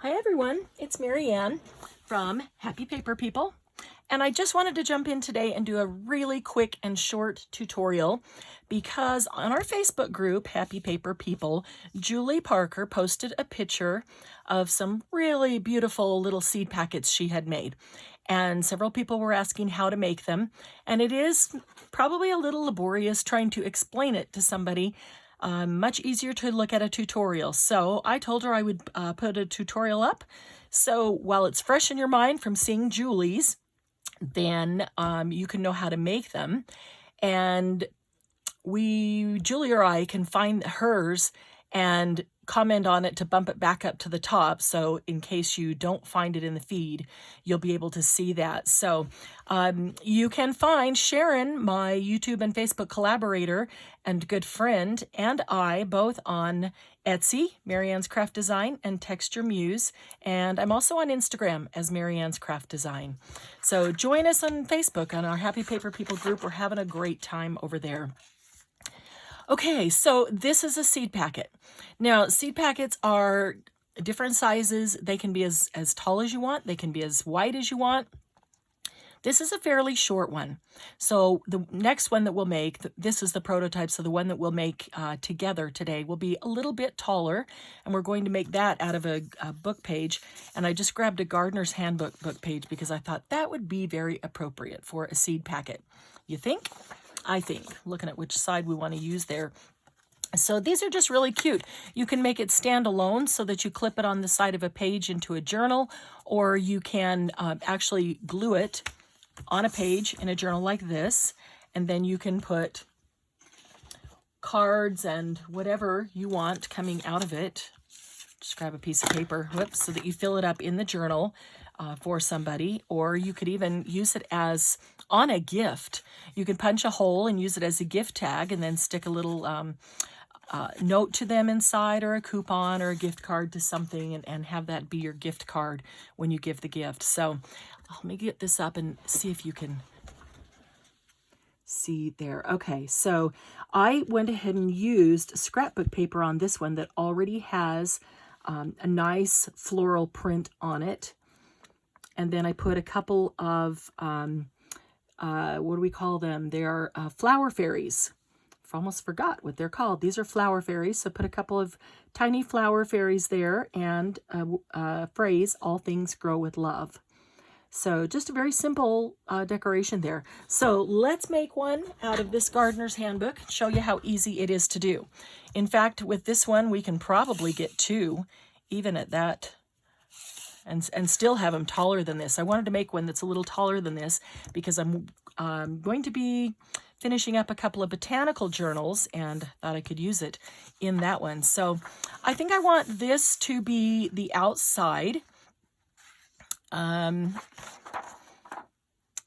Hi everyone, it's Marianne from Happy Paper People, and I just wanted to jump in today and do a really quick and short tutorial because on our Facebook group, Happy Paper People, Julie Parker posted a picture of some really beautiful little seed packets she had made, and several people were asking how to make them, and it is probably a little laborious trying to explain it to somebody. Much easier to look at a tutorial. So I told her I would put a tutorial up. So while it's fresh in your mind from seeing Julie's, then you can know how to make them. And Julie or I can find hers and comment on it to bump it back up to the top. So in case you don't find it in the feed, you'll be able to see that. So you can find Sharon, my YouTube and Facebook collaborator and good friend, and I both on Etsy, Marianne's Craft Design, and Texture Muse. And I'm also on Instagram as Marianne's Craft Design. So join us on Facebook on our Happy Paper People group. We're having a great time over there. Okay, so this is a seed packet. Now, seed packets are different sizes. They can be as tall as you want. They can be as wide as you want. This is a fairly short one. So the next one that we'll make, this is the prototype, so the one that we'll make together today will be a little bit taller, and we're going to make that out of a book page. And I just grabbed a Gardener's Handbook book page because I thought that would be very appropriate for a seed packet. You think? I think, looking at which side we want to use there. So these are just really cute. You can make it stand alone so that you clip it on the side of a page into a journal, or you can actually glue it on a page in a journal like this, and then you can put cards and whatever you want coming out of it. Just grab a piece of paper, whoops, so that you fill it up in the journal for somebody, or you could even use it as on a gift. You can punch a hole and use it as a gift tag and then stick a little note to them inside, or a coupon or a gift card to something, and have that be your gift card when you give the gift. So let me get this up and see if you can see there. Okay, so I went ahead and used scrapbook paper on this one that already has a nice floral print on it. And then I put a couple of, what do we call them? They are flower fairies. I almost forgot what they're called. These are flower fairies. So put a couple of tiny flower fairies there, and a phrase, all things grow with love. So just a very simple decoration there. So let's make one out of this Gardener's Handbook, show you how easy it is to do. In fact, with this one, we can probably get two, even at that, and still have them taller than this. I wanted to make one that's a little taller than this because I'm going to be finishing up a couple of botanical journals, and thought I could use it in that one. So I think I want this to be the outside.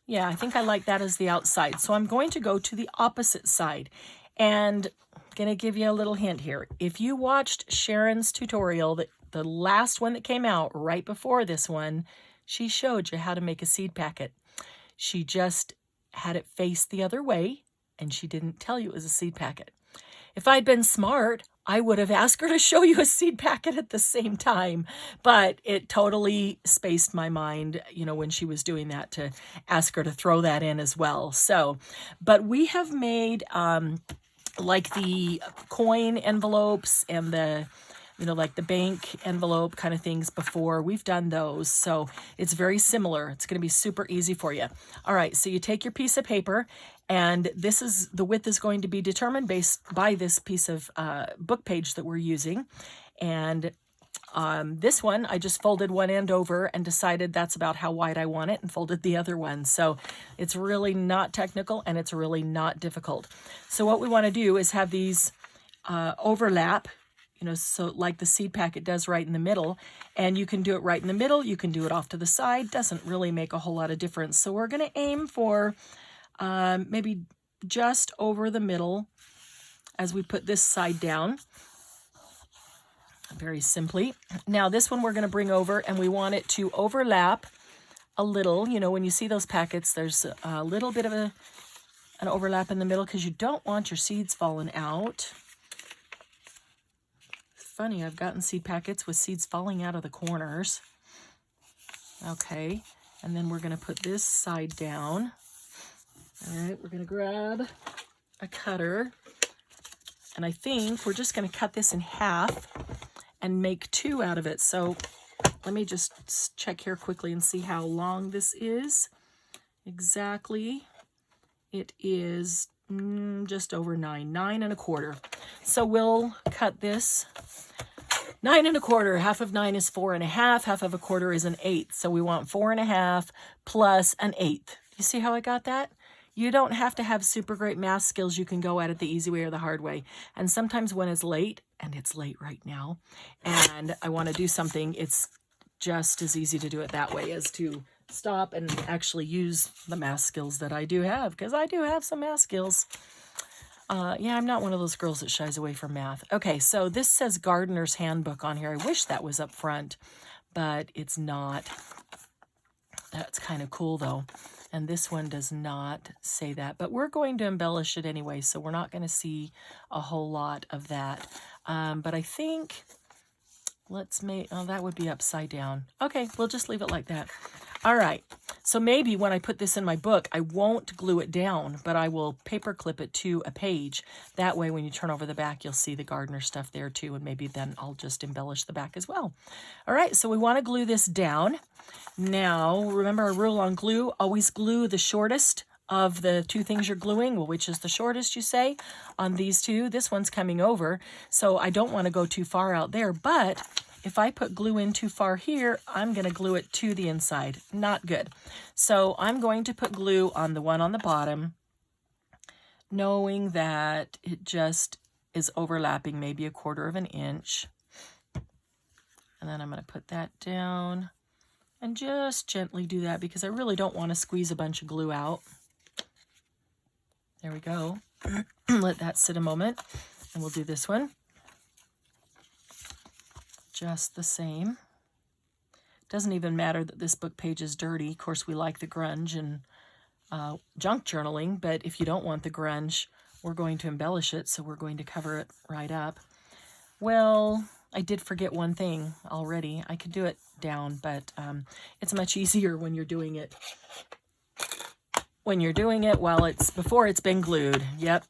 Yeah, I think I like that as the outside. So I'm going to go to the opposite side, and I'm going to give you a little hint here. If you watched Sharon's tutorial, the last one that came out right before this one, she showed you how to make a seed packet. She just had it face the other way, and she didn't tell you it was a seed packet. If I'd been smart, I would have asked her to show you a seed packet at the same time, but it totally spaced my mind, you know, when she was doing that, to ask her to throw that in as well. So, but we have made like the coin envelopes and the, you know, like the bank envelope kind of things before. We've done those, so it's very similar. It's going to be super easy for you. All right, so you take your piece of paper, and this is, the width is going to be determined based by this piece of book page that we're using. And this one, I just folded one end over and decided that's about how wide I want it, and folded the other one. So it's really not technical, and it's really not difficult. So what we want to do is have these overlap, you know, so like the seed packet does right in the middle. And you can do it right in the middle. You can do it off to the side. Doesn't really make a whole lot of difference. So we're going to aim for maybe just over the middle as we put this side down. Very simply. Now this one we're going to bring over, and we want it to overlap a little. You know, when you see those packets, there's a little bit of an overlap in the middle because you don't want your seeds falling out. funny. I've gotten seed packets with seeds falling out of the corners. Okay, and then we're going to put this side down. All right, we're going to grab a cutter, and I think we're just going to cut this in half and make 2 out of it. So let me just check here quickly and see how long this is. Exactly, it is just over 9 1/4. So we'll cut this 9 1/4. Half of 9 is 4 1/2. Half of a quarter is an 1/8. So we want 4 1/2 plus an 1/8. You see how I got that? You don't have to have super great math skills. You can go at it the easy way or the hard way. And sometimes when it's late, and it's late right now, and I want to do something, it's just as easy to do it that way as to stop and actually use the math skills that I do have, because I do have some math skills. Yeah, I'm not one of those girls that shies away from math. Okay, so this says Gardener's Handbook on here. I wish that was up front, but it's not. That's kind of cool though. And this one does not say that, but we're going to embellish it anyway, so we're not going to see a whole lot of that. But I think, let's make, oh, that would be upside down. Okay, we'll just leave it like that. All right, so maybe when I put this in my book, I won't glue it down, but I will paper clip it to a page. That way, when you turn over the back, you'll see the gardener stuff there too, and maybe then I'll just embellish the back as well. All right, so we want to glue this down. Now, remember our rule on glue, always glue the shortest of the 2 things you're gluing. Well, which is the shortest, you say, on these 2? This one's coming over, so I don't want to go too far out there, but if I put glue in too far here, I'm going to glue it to the inside. Not good. So I'm going to put glue on the one on the bottom, knowing that it just is overlapping maybe 1/4 inch. And then I'm going to put that down and just gently do that because I really don't want to squeeze a bunch of glue out. There we go. Let that sit a moment, and we'll do this one. Just the same. Doesn't even matter that this book page is dirty. Of course, we like the grunge and junk journaling, but if you don't want the grunge, we're going to embellish it, so we're going to cover it right up. Well, I did forget one thing already. I could do it down, but it's much easier when you're doing it. When you're doing it while it's before it's been glued. Yep.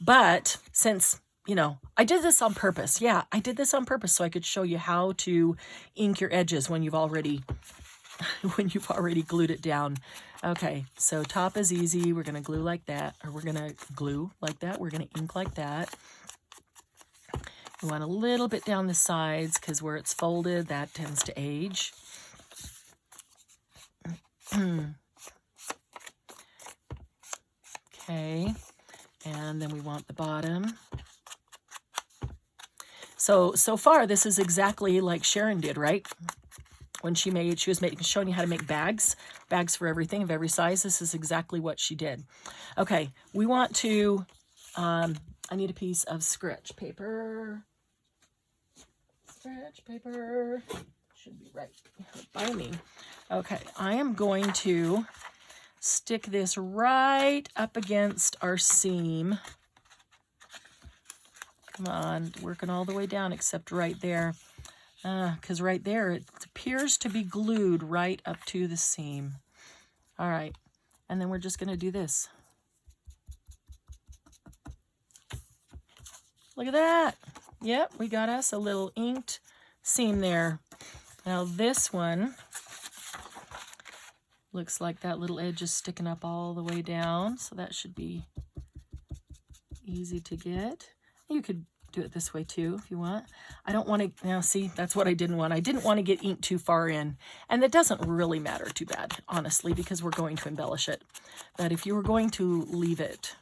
But since, you know, I did this on purpose. Yeah, I did this on purpose so I could show you how to ink your edges when you've already glued it down. Okay, so top is easy. We're going to glue like that, or we're going to glue like that. We're going to ink like that. We want a little bit down the sides because where it's folded, that tends to age. Okay, and then we want the bottom. So far, this is exactly like Sharon did, right? When she was showing you how to make bags for everything of every size. This is exactly what she did. Okay, we want to, I need a piece of scratch paper. Scratch paper should be right by me. Okay, I am going to stick this right up against our seam. Come on, working all the way down except right there. Because right there, it appears to be glued right up to the seam. All right, and then we're just going to do this. Look at that. Yep, we got us a little inked seam there. Now this one looks like that little edge is sticking up all the way down, so that should be easy to get. You could do it this way too if you want. I don't want to, now see, that's what I didn't want. I didn't want to get ink too far in, and that doesn't really matter too bad, honestly, because we're going to embellish it. But if you were going to leave it,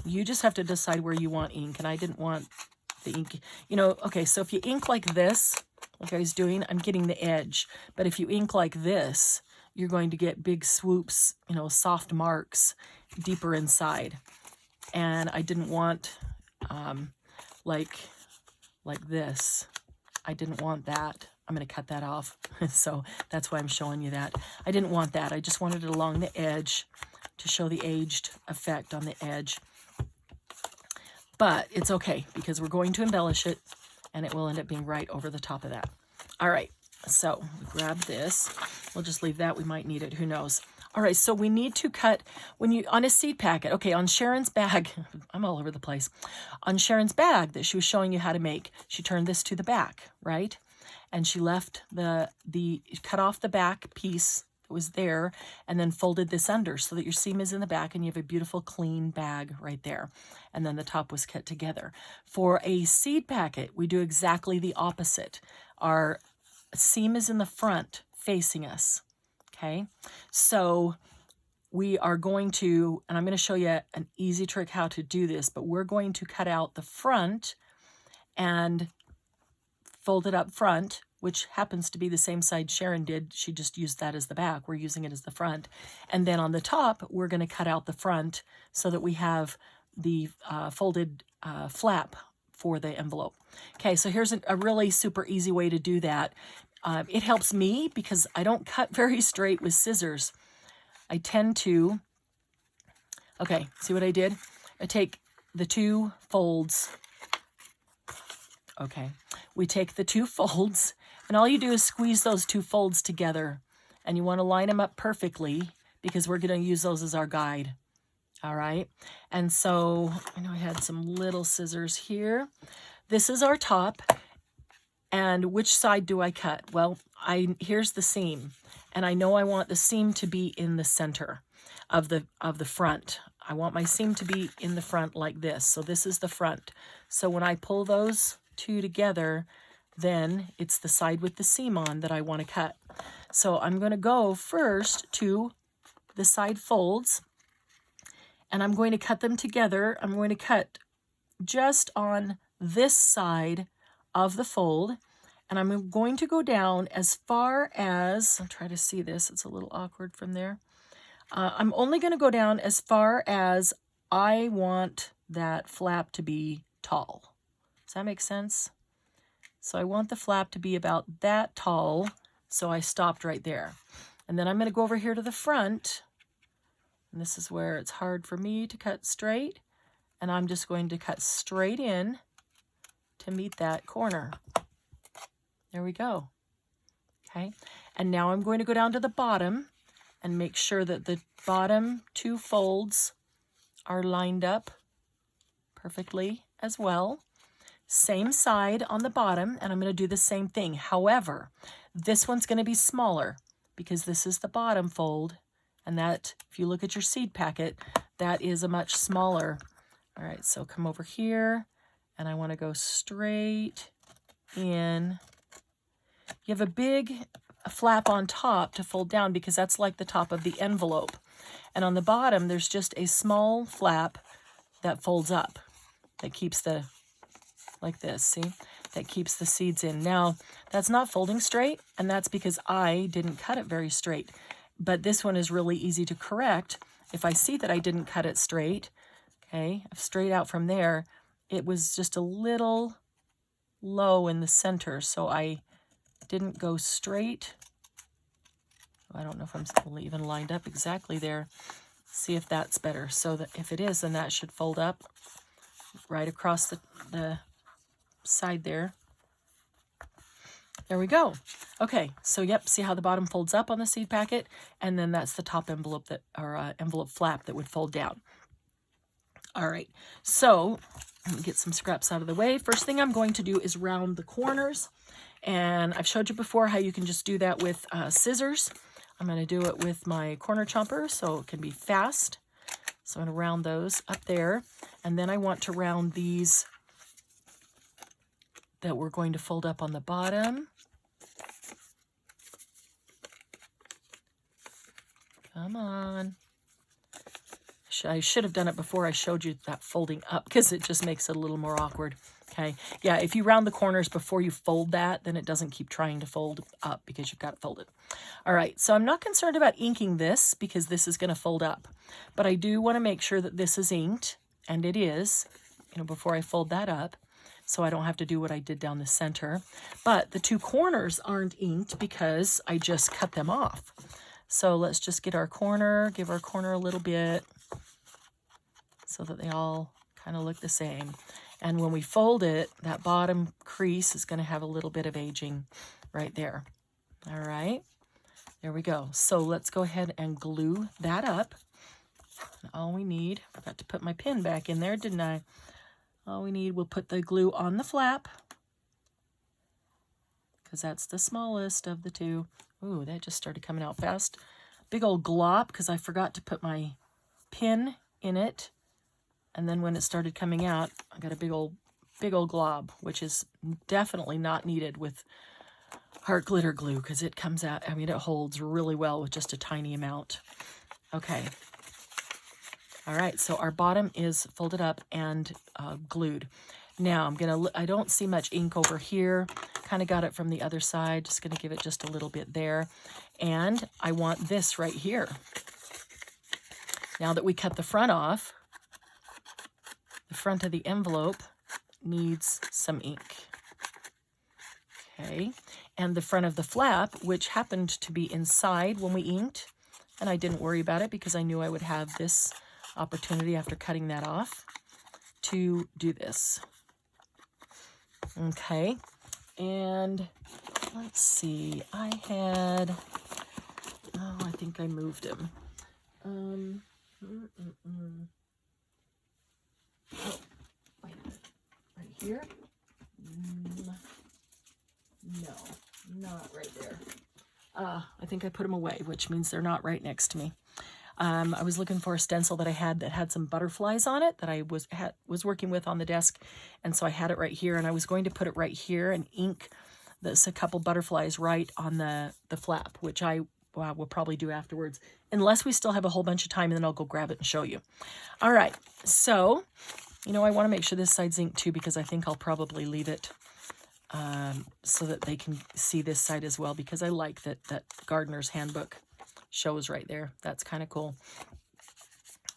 you just have to decide where you want ink, and I didn't want the ink, you know, okay, so if you ink like this, like I was doing, I'm getting the edge, but if you ink like this, you're going to get big swoops, you know, soft marks deeper inside, and I didn't want, like this. I didn't want that. I'm going to cut that off. So that's why I'm showing you that. I didn't want that. I just wanted it along the edge to show the aged effect on the edge. But it's okay because we're going to embellish it. and it will end up being right over the top of that. All right, so we grab this. We'll just leave that. We might need it. Who knows? All right, so we need to cut when you on a seed packet. Okay, on Sharon's bag, I'm all over the place. On Sharon's bag that she was showing you how to make, she turned this to the back, right? And she left the cut off the back piece that was there and then folded this under so that your seam is in the back and you have a beautiful clean bag right there. And then the top was cut together. For a seed packet, we do exactly the opposite. Our seam is in the front facing us. Okay, so we are going to, and I'm going to show you an easy trick how to do this, but we're going to cut out the front and fold it up front, which happens to be the same side Sharon did. She just used that as the back. We're using it as the front. And then on the top, we're going to cut out the front so that we have the folded flap for the envelope. Okay, so here's a really super easy way to do that. It helps me because I don't cut very straight with scissors. I tend to, okay, see what I did? I take the two folds. Okay, we take the two folds, and all you do is squeeze those two folds together, and you want to line them up perfectly because we're going to use those as our guide. All right, and so I know I had some little scissors here. This is our top. And which side do I cut? Well, here's the seam, and I know I want the seam to be in the center of the front. I want my seam to be in the front like this. So this is the front. So when I pull those two together, then it's the side with the seam on that I want to cut. So I'm going to go first to the side folds, and I'm going to cut them together. I'm going to cut just on this side of the fold, and I'm going to go down as far as, I'll try to see this, it's a little awkward from there. I'm only going to go down as far as I want that flap to be tall. Does that make sense? So I want the flap to be about that tall, so I stopped right there. And then I'm going to go over here to the front, and this is where it's hard for me to cut straight, and I'm just going to cut straight in to meet that corner. There we go. Okay, and now I'm going to go down to the bottom and make sure that the bottom two folds are lined up perfectly as well. Same side on the bottom, and I'm going to do the same thing. However, this one's going to be smaller because this is the bottom fold, and that, if you look at your seed packet, that is a much smaller. All right, so come over here, and I want to go straight in. You have a big flap on top to fold down because that's like the top of the envelope. And on the bottom, there's just a small flap that folds up that keeps the, like this, see? That keeps the seeds in. Now, that's not folding straight, and that's because I didn't cut it very straight. But this one is really easy to correct. If I see that I didn't cut it straight, okay, straight out from there, it was just a little low in the center, so I didn't go straight. I don't know if I'm still even lined up exactly there. See if that's better. So that if it is, then that should fold up right across the side there. There we go. Okay, so yep, see how the bottom folds up on the seed packet, and then that's the top envelope that, or envelope flap that would fold down. All right, so let me get some scraps out of the way. First thing I'm going to do is round the corners, and I've showed you before how you can just do that with scissors. I'm going to do it with my corner chomper so it can be fast. So I'm going to round those up there, and then I want to round these that we're going to fold up on the bottom. Come on. I should have done it before I showed you that folding up because it just makes it a little more awkward. Okay, yeah, if you round the corners before you fold that, then it doesn't keep trying to fold up because you've got it folded. All right, so I'm not concerned about inking this because this is going to fold up, but I do want to make sure that this is inked, and it is, before I fold that up, so I don't have to do what I did down the center. But the two corners aren't inked because I just cut them off. So let's just get our corner, give our corner a little bit so that they all kind of look the same. And when we fold it, that bottom crease is going to have a little bit of aging right there. All right, there we go. So let's go ahead and glue that up. And all we need, I forgot to put my pin back in there, didn't I? All we need, we'll put the glue on the flap, because that's the smallest of the two. Ooh, that just started coming out fast. Big old glop, because I forgot to put my pin in it. And then when it started coming out, I got a big old glob, which is definitely not needed with heart glitter glue, because it comes out, I mean, it holds really well with just a tiny amount. Okay. All right, so our bottom is folded up and glued. Now I don't see much ink over here. Kind of got it from the other side. Just gonna give it just a little bit there. And I want this right here. Now that we cut the front off, the front of the envelope needs some ink. Okay, and the front of the flap, which happened to be inside when we inked, and I didn't worry about it because I knew I would have this opportunity after cutting that off to do this. Okay, and let's see, I think I moved him. Oh, wait a minute, right here? No, not right there. I think I put them away, which means they're not right next to me. I was looking for a stencil that I had that had some butterflies on it that I was working with on the desk, and so I had it right here, and I was going to put it right here and ink a couple butterflies right on the flap, which I will probably do afterwards, unless we still have a whole bunch of time, and then I'll go grab it and show you. All right, so, I want to make sure this side's inked too, because I think I'll probably leave it so that they can see this side as well, because I like that Gardener's Handbook shows right there. That's kind of cool.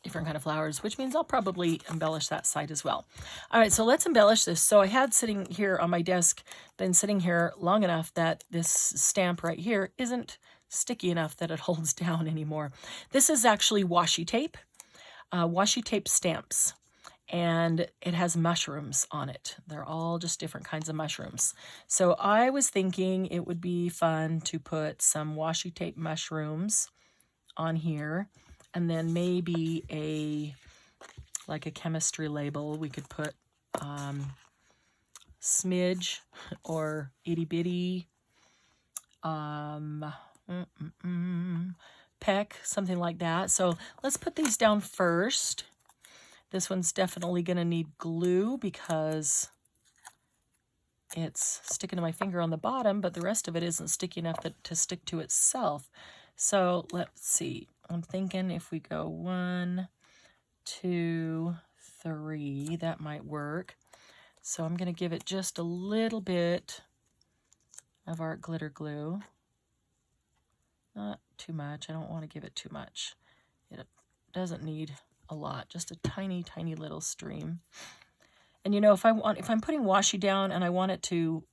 Different kind of flowers, which means I'll probably embellish that side as well. All right, so let's embellish this. So I had sitting here on my desk, been sitting here long enough that this stamp right here isn't sticky enough that it holds down anymore. This is actually washi tape stamps, and it has mushrooms on it. They're all just different kinds of mushrooms. So I was thinking it would be fun to put some washi tape mushrooms on here, and then maybe like a chemistry label. We could put smidge or itty bitty, peck, something like that. So let's put these down first. This one's definitely going to need glue because it's sticking to my finger on the bottom, but the rest of it isn't sticky enough to stick to itself. So let's see. I'm thinking if we go 1, 2, 3, that might work. So I'm going to give it just a little bit of art glitter glue. Not too much. I don't want to give it too much. It doesn't need a lot, just a tiny, tiny little stream. And if I'm putting washi down and I want it to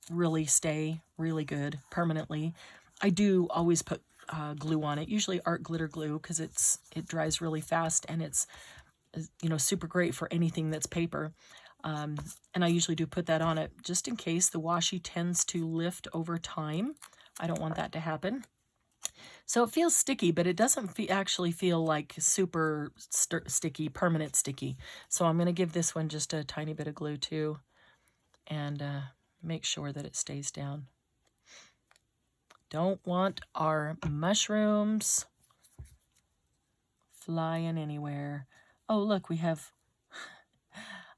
really stay really good permanently, I do always put glue on it, usually art glitter glue, because it dries really fast, and it's super great for anything that's paper. And I usually do put that on it just in case the washi tends to lift over time. I don't want that to happen. So it feels sticky, but it doesn't actually feel like super sticky, permanent sticky. So I'm going to give this one just a tiny bit of glue too, and make sure that it stays down. Don't want our mushrooms flying anywhere. Oh, look, we have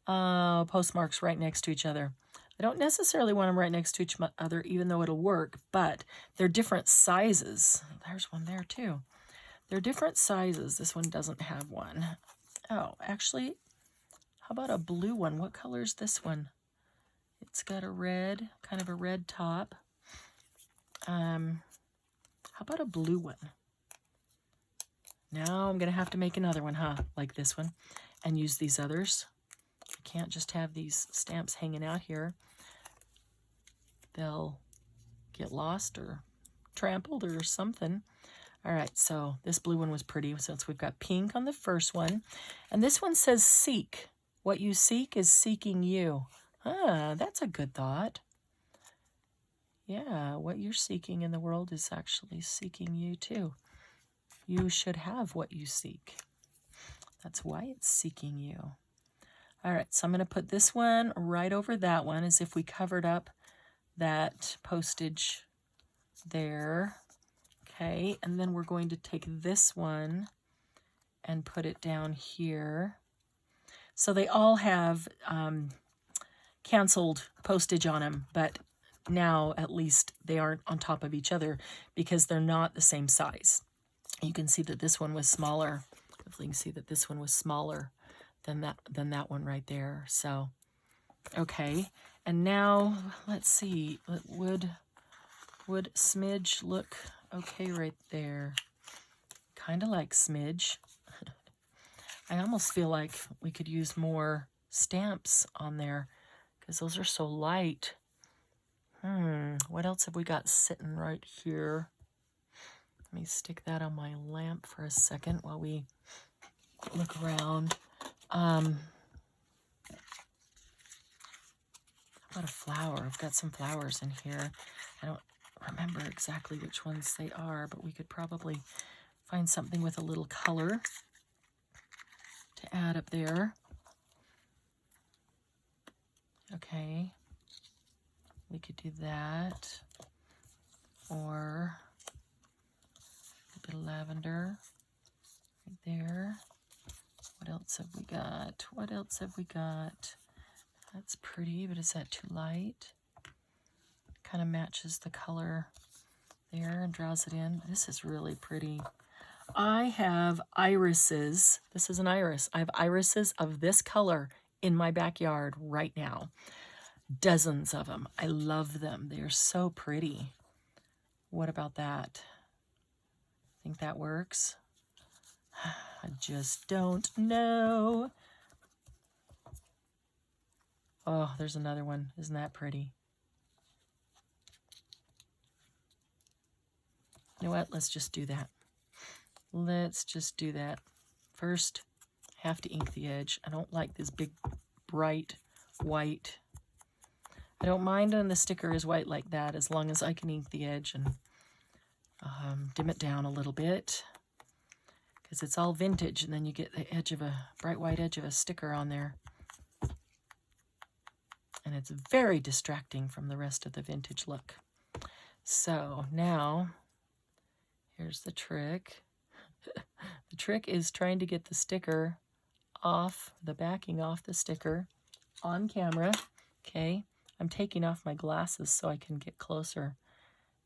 postmarks right next to each other. I don't necessarily want them right next to each other, even though it'll work, but they're different sizes. There's one there too. They're different sizes. This one doesn't have one. Oh, actually, how about a blue one? What color is this one? It's got a red, kind of a red top. How about a blue one? Now I'm going to have to make another one, like this one, and use these others. I can't just have these stamps hanging out here. They'll get lost or trampled or something. All right, so this blue one was pretty since we've got pink on the first one. And this one says Seek. What you seek is seeking you. Ah, that's a good thought. Yeah, what you're seeking in the world is actually seeking you too. You should have what you seek. That's why it's seeking you. All right, so I'm going to put this one right over that one as if we covered up that postage there. Okay, and then we're going to take this one and put it down here. So they all have canceled postage on them, but now at least they aren't on top of each other because they're not the same size. You can see that this one was smaller. Hopefully you can see that this one was smaller than that one right there. So, okay. And now, let's see. Would smidge look okay right there? Kind of like smidge. I almost feel like we could use more stamps on there because those are so light. What else have we got sitting right here? Let me stick that on my lamp for a second while we look around. What a flower. I've got some flowers in here. I don't remember exactly which ones they are, but we could probably find something with a little color to add up there. Okay. We could do that. Or a bit of lavender right there. What else have we got? What else have we got? That's pretty, but is that too light? Kind of matches the color there and draws it in. This is really pretty. I have irises. This is an iris. I have irises of this color in my backyard right now. Dozens of them. I love them. They're so pretty. What about that? Think that works? I just don't know. Oh, there's another one. Isn't that pretty? You know what? Let's just do that. Let's just do that. First, have to ink the edge. I don't like this big, bright white. I don't mind when the sticker is white like that as long as I can ink the edge and dim it down a little bit. Because it's all vintage, and then you get the edge of a bright white edge of a sticker on there. And it's very distracting from the rest of the vintage look. So now, here's the trick. The trick is trying to get the sticker off, the backing off the sticker on camera. Okay, I'm taking off my glasses so I can get closer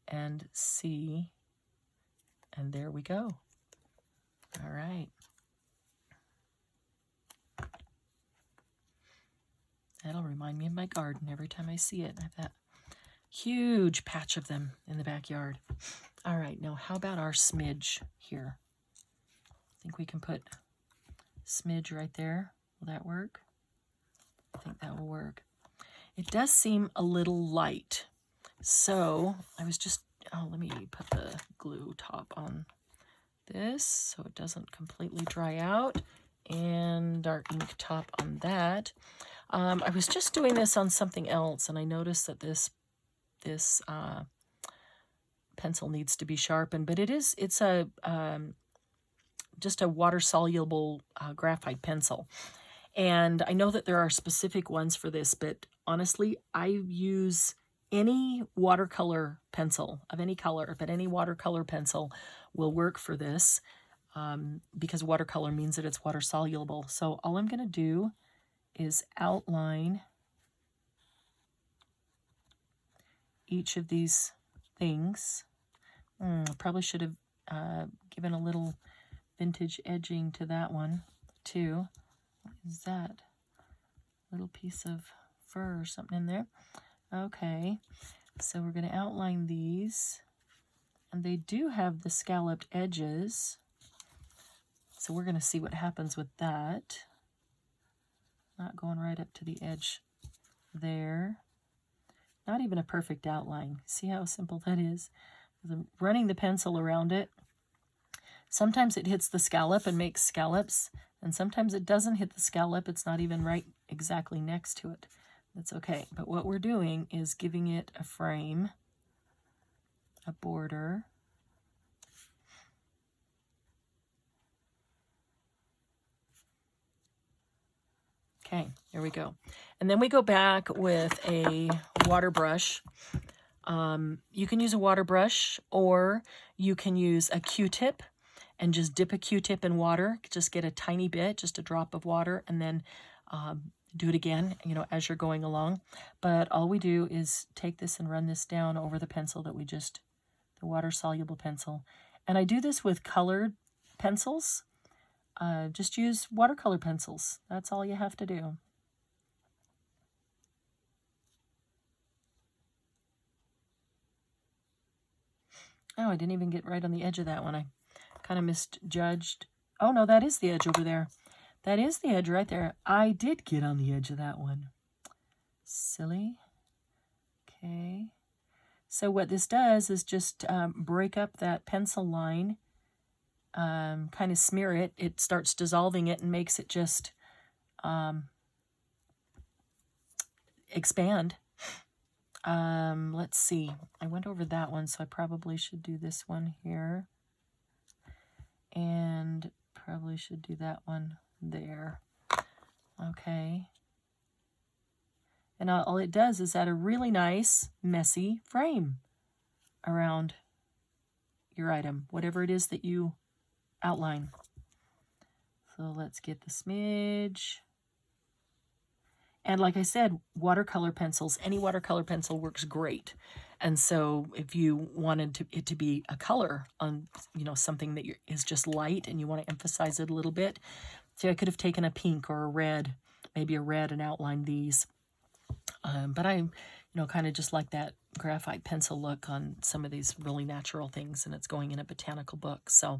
and see. And there we go. All right. That'll remind me of my garden every time I see it. I have that huge patch of them in the backyard. All right, now how about our smidge here? I think we can put smidge right there. Will that work? I think that will work. It does seem a little light. So I was just, let me put the glue top on this so it doesn't completely dry out. And our ink top on that. I was just doing this on something else, and I noticed that this pencil needs to be sharpened, but it's a just a water-soluble graphite pencil. And I know that there are specific ones for this, but honestly, I use any watercolor pencil of any color, but any watercolor pencil will work for this because watercolor means that it's water-soluble. So all I'm going to do is outline each of these things. Probably should have given a little vintage edging to that one too. What is that? Little piece of fur or something in there. Okay, so we're going to outline these, and they do have the scalloped edges. So we're going to see what happens with that. Not going right up to the edge there. Not even a perfect outline. See how simple that is? I'm running the pencil around it. Sometimes it hits the scallop and makes scallops, And sometimes it doesn't hit the scallop. It's not even right exactly next to it. That's okay. But what we're doing is giving it a frame, a border. Okay, there we go. And then we go back with a water brush. You can use a water brush, or you can use a Q-tip and just dip a Q-tip in water. Just get a tiny bit, just a drop of water, and then do it again, you know, as you're going along. But all we do is take this and run this down over the pencil that we just, the water-soluble pencil. And I do this with colored pencils. Just use watercolor pencils. That's all you have to do. Oh, I didn't even get right on the edge of that one. I kind of misjudged. Oh, no, that is the edge over there. That is the edge right there. I did get on the edge of that one. Silly. Okay. So what this does is just break up that pencil line, kind of smear it. It starts dissolving it and makes it just expand. Let's see. I went over that one, so I probably should do this one here. And probably should do that one there. Okay. And all it does is add a really nice, messy frame around your item, whatever it is that you outline. So let's get the smidge. And like I said, watercolor pencils, any watercolor pencil works great. And so if you wanted it to be a color on, you know, something that is just light and you want to emphasize it a little bit, see, I could have taken a pink or a red, maybe a red, and outlined these. But I, you know, kind of just like that graphite pencil look on some of these really natural things, and it's going in a botanical book. So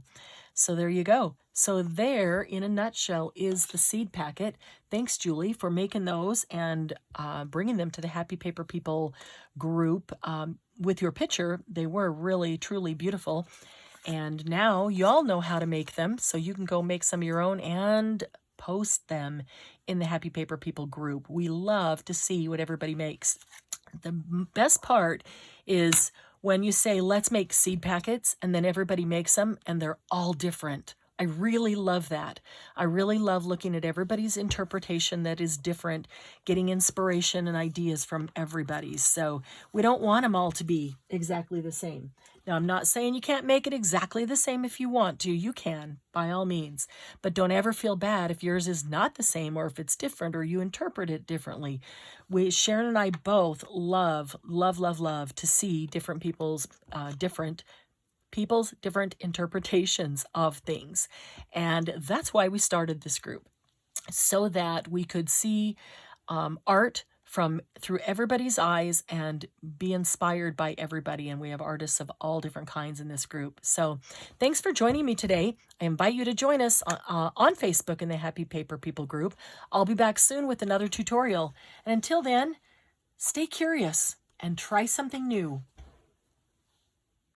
there you go. So there, in a nutshell, is the seed packet. Thanks, Julie, for making those and bringing them to the Happy Paper People group with your picture. They were really, truly beautiful. And now y'all know how to make them, so you can go make some of your own and post them in the Happy Paper People group. We love to see what everybody makes. The best part is when you say, let's make seed packets, and then everybody makes them, and they're all different. I really love that. I really love looking at everybody's interpretation that is different, getting inspiration and ideas from everybody. So we don't want them all to be exactly the same. Now, I'm not saying you can't make it exactly the same if you want to. You can, by all means. But don't ever feel bad if yours is not the same, or if it's different, or you interpret it differently. Sharon and I both love to see different people's different interpretations of things. And that's why we started this group, so that we could see art through everybody's eyes and be inspired by everybody. And we have artists of all different kinds in this group. So thanks for joining me today. I invite you to join us on Facebook in the Happy Paper People group. I'll be back soon with another tutorial. And until then, stay curious and try something new.